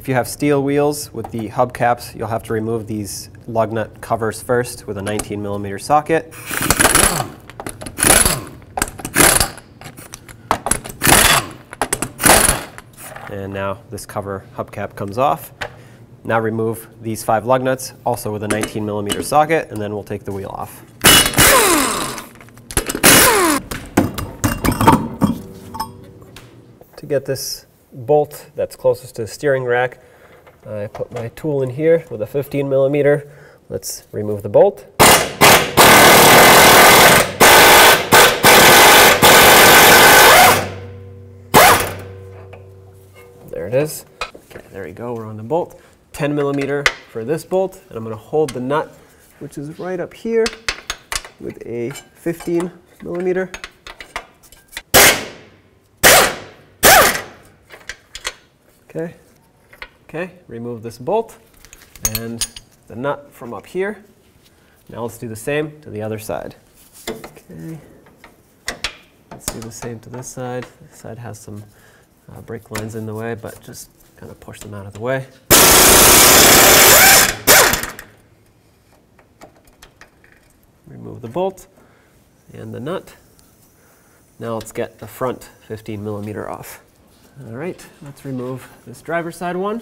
If you have steel wheels with the hubcaps, you'll have to remove these lug nut covers first with a 19mm socket. And now this cover hubcap comes off. Now remove these 5 lug nuts, also with a 19mm socket, and then we'll take the wheel off. To get this bolt that's closest to the steering rack, I put my tool in here with a 15mm. Let's remove the bolt. There it is. Okay, there we go, we're on the bolt. 10mm for this bolt, and I'm going to hold the nut, which is right up here, with a 15mm. Okay, remove this bolt and the nut from up here. Now let's do the same to the other side. Okay, let's do the same to this side. This side has some brake lines in the way, but just kind of push them out of the way. Remove the bolt and the nut. Now let's get the front 15mm off. All right, let's remove this driver's side one.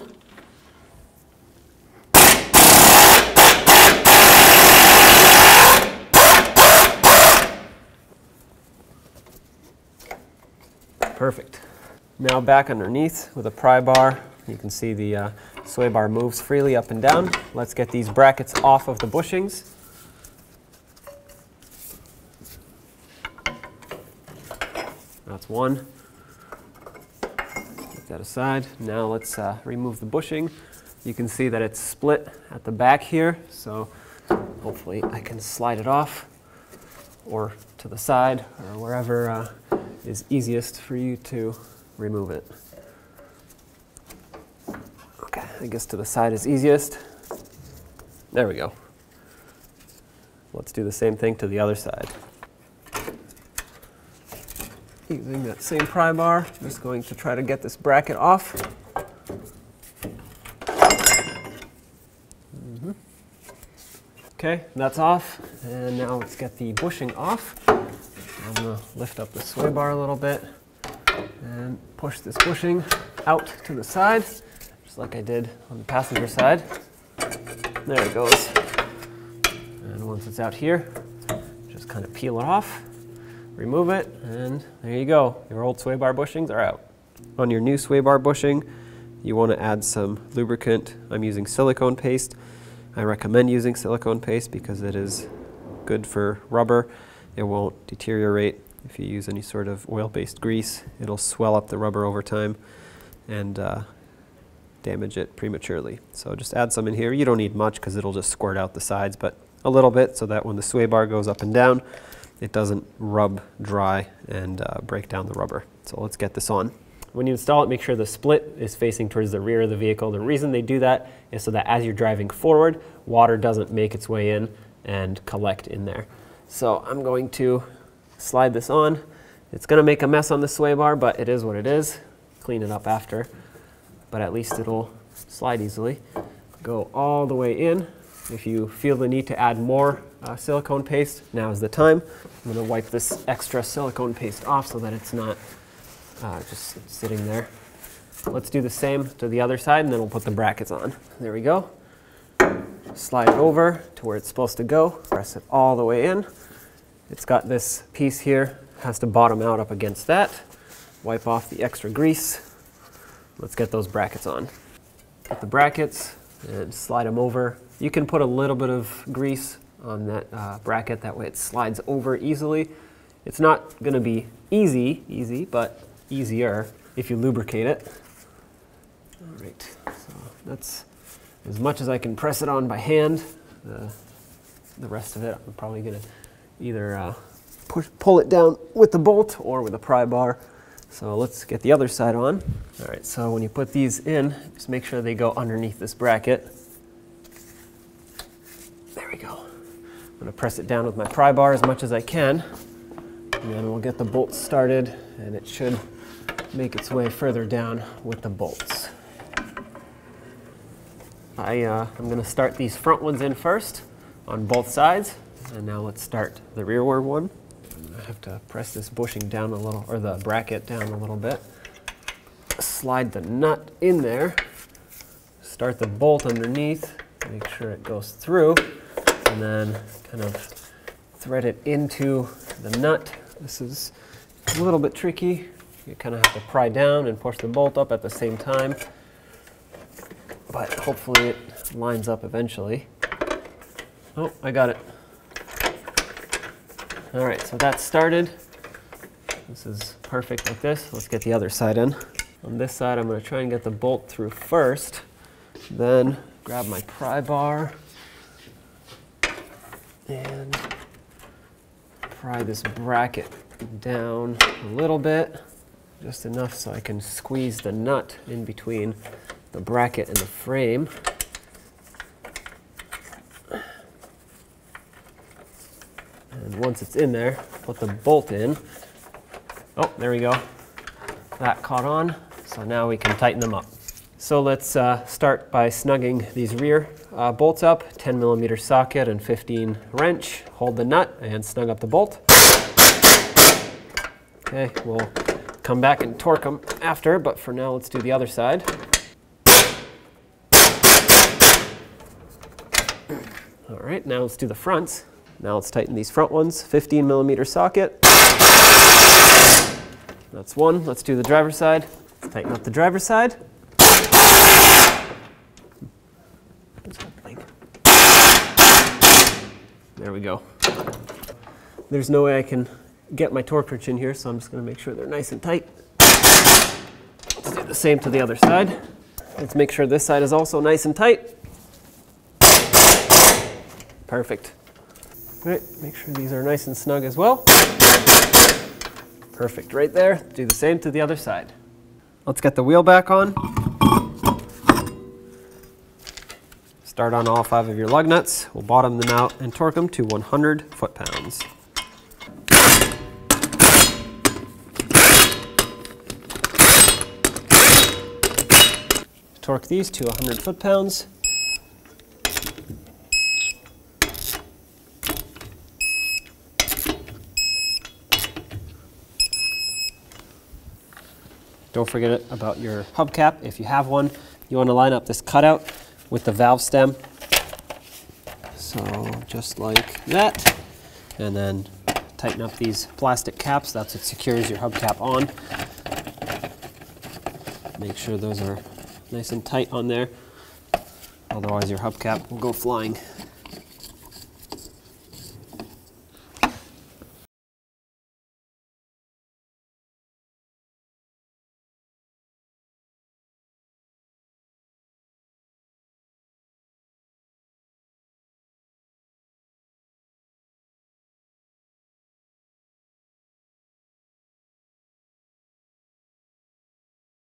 Perfect. Now back underneath with a pry bar. You can see the sway bar moves freely up and down. Let's get these brackets off of the bushings. That's one. Keep that aside. Now let's remove the bushing. You can see that it's split at the back here, so hopefully I can slide it off or to the side or wherever is easiest for you to remove it. Okay, I guess to the side is easiest. There we go. Let's do the same thing to the other side. Using that same pry bar, just going to try to get this bracket off. Okay, that's off, and now let's get the bushing off. I'm going to lift up the sway bar a little bit and push this bushing out to the side, just like I did on the passenger side. There it goes. And once it's out here, just kind of peel it off, remove it, and there you go. Your old sway bar bushings are out. On your new sway bar bushing, you want to add some lubricant. I'm using silicone paste. I recommend using silicone paste because it is good for rubber. It won't deteriorate. If you use any sort of oil-based grease, it'll swell up the rubber over time and damage it prematurely. So just add some in here. You don't need much because it'll just squirt out the sides, but a little bit so that when the sway bar goes up and down, it doesn't rub dry and break down the rubber. So let's get this on. When you install it, make sure the split is facing towards the rear of the vehicle. The reason they do that is so that as you're driving forward, water doesn't make its way in and collect in there. So I'm going to slide this on. It's going to make a mess on the sway bar, but it is what it is. Clean it up after, but at least it'll slide easily. Go all the way in. If you feel the need to add more silicone paste, now is the time. I'm going to wipe this extra silicone paste off so that it's not just sitting there. Let's do the same to the other side, and then we'll put the brackets on. There we go. Slide it over to where it's supposed to go. Press it all the way in. It's got this piece here, has to bottom out up against that. Wipe off the extra grease. Let's get those brackets on. Get the brackets and slide them over. You can put a little bit of grease on that bracket, that way it slides over easily. It's not going to be easy, but easier if you lubricate it. All right, so that's as much as I can press it on by hand. The rest of it, I'm probably going to either pull it down with the bolt or with a pry bar. So let's get the other side on. All right, so when you put these in, just make sure they go underneath this bracket. There we go. I'm going to press it down with my pry bar as much as I can, and then we'll get the bolts started, and it should make its way further down with the bolts. I'm going to start these front ones in first on both sides, and now let's start the rearward one. I have to press this bushing down a little, or the bracket down a little bit. Slide the nut in there, start the bolt underneath, make sure it goes through, and then kind of thread it into the nut. This is a little bit tricky. You kind of have to pry down and push the bolt up at the same time, but hopefully it lines up eventually. Oh, I got it. All right, so that's started. This is perfect like this. Let's get the other side in. On this side, I'm going to try and get the bolt through first, then grab my pry bar and pry this bracket down a little bit, just enough so I can squeeze the nut in between the bracket and the frame. And once it's in there, put the bolt in. Oh, there we go. That caught on, so now we can tighten them up. So let's start by snugging these rear bolts up, 10mm socket and 15 wrench. Hold the nut and snug up the bolt. Okay, we'll come back and torque them after, but for now let's do the other side. All right, now let's do the fronts. Now let's tighten these front ones, 15mm socket. That's one. Let's do the driver's side. Let's tighten up the driver's side. There we go. There's no way I can get my torque wrench in here, so I'm just going to make sure they're nice and tight. Let's do the same to the other side. Let's make sure this side is also nice and tight. Perfect. All right, make sure these are nice and snug as well. Perfect, right there. Do the same to the other side. Let's get the wheel back on. Start on all 5 of your lug nuts. We'll bottom them out and torque them to 100 foot-pounds. Torque these to 100 foot-pounds. Don't forget about your hubcap. If you have one, you want to line up this cutout with the valve stem. So just like that. And then tighten up these plastic caps. That's what secures your hubcap on. Make sure those are nice and tight on there. Otherwise your hubcap will go flying.